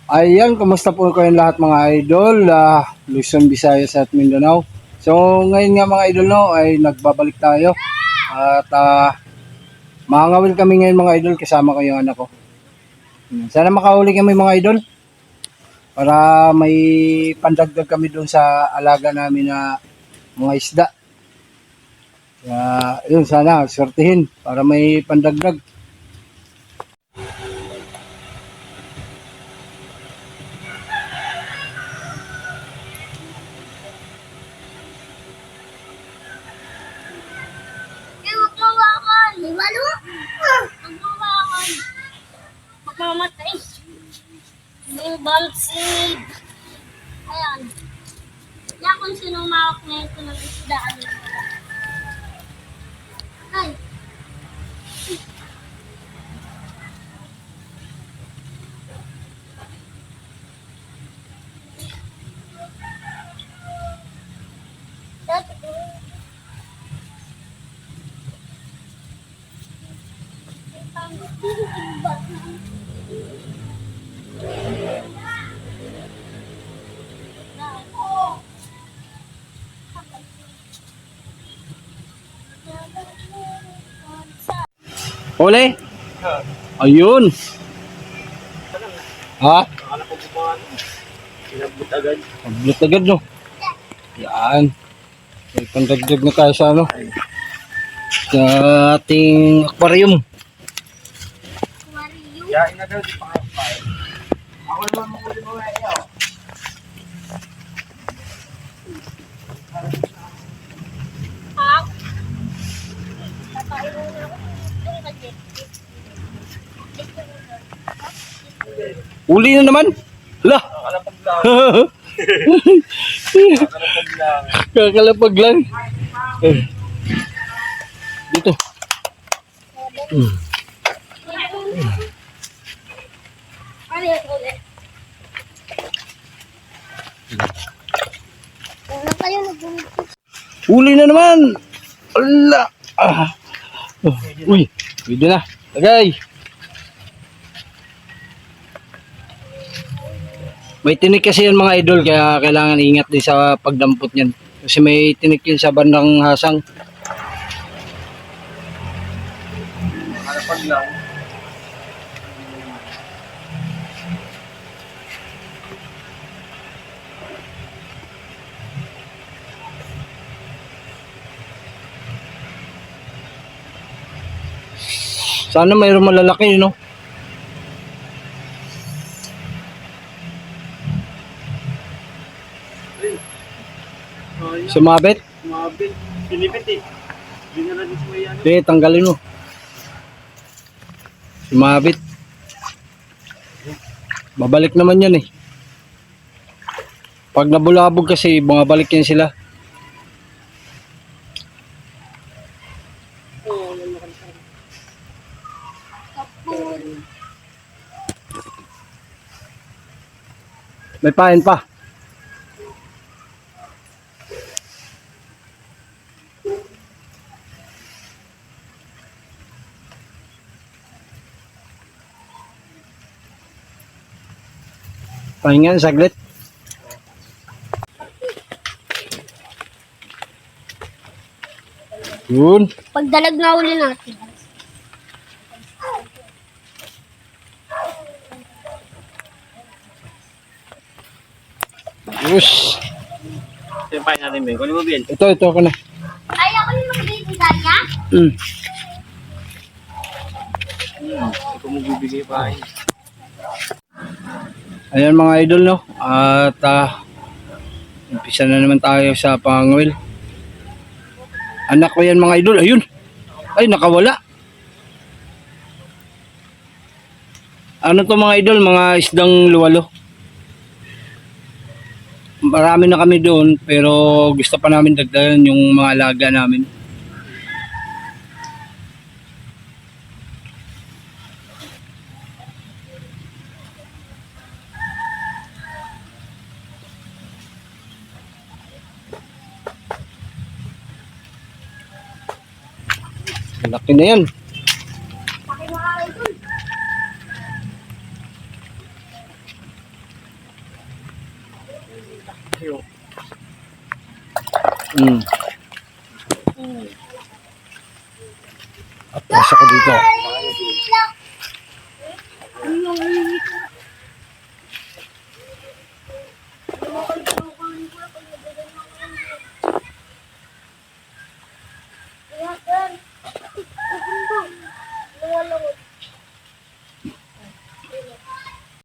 Ayan, kumusta po kayong lahat mga idol, Luzon, Visayas at Mindanao. So ngayon nga mga idol no, ay nagbabalik tayo at makangawil kami ngayon mga idol kasama ko yung anak ko. Sana makahuli kami mga idol para may pandagdag kami doon sa alaga namin na mga isda. Yun, sana swertihin para may pandagdag. Magmamatay. Yung bangsid. Ayan. Yan kung sino mawak na ito ng isdaan. Ay. Huli? Ayun. Ha? Pinabot agad. Paglut agad no. Yan. May pandagdag na tayo sa ano. Sa ating aquarium. Yain na daw, di pa kayo kain. Ako naman makuli mo nga iyo. Ha? Kakain mo na ako. Yung kaget. Uli na naman. Hala. Kalapag lang. Kalapag lang. Kakalapag lang. Dito. Ano yung ulit? Ano kayo nag-ulit? Uli na naman. Ala. Uy. Pwede na. Tagay. May tinik kasi yun mga idol kaya kailangan ingat din sa pagdampot niyan. Kasi may tinik yun sa bandang hasang. Kalapag lang. Sana mayroong malalaki no. Sumabit? Mabit. Pinipit eh. Hindi na natin sumayan. Sige, tanggalin mo. Sumabit. Babalik naman yan eh. Pag nabulabog kasi, bumabalik yan sila. May pain pa. Pahingan saglit. Yun. Pagdalag na uli natin. Yes. Ito yung pain natin, Ben. Kunin mo, Ben. Ito ako na. Ay, ako yung magbibigay niya? Ito mo bibigay pain. Ayan mga idol no. At umpisa na naman tayo sa pangawil. Anak ko yan mga idol. Ayun. Ay nakawala. Ano to mga idol? Mga isdang luwalo. Marami na kami doon pero gusto pa namin dagdagan yung mga alaga namin. Laki na yan. Yung Mm. At pasok ko dito. Lumalawag.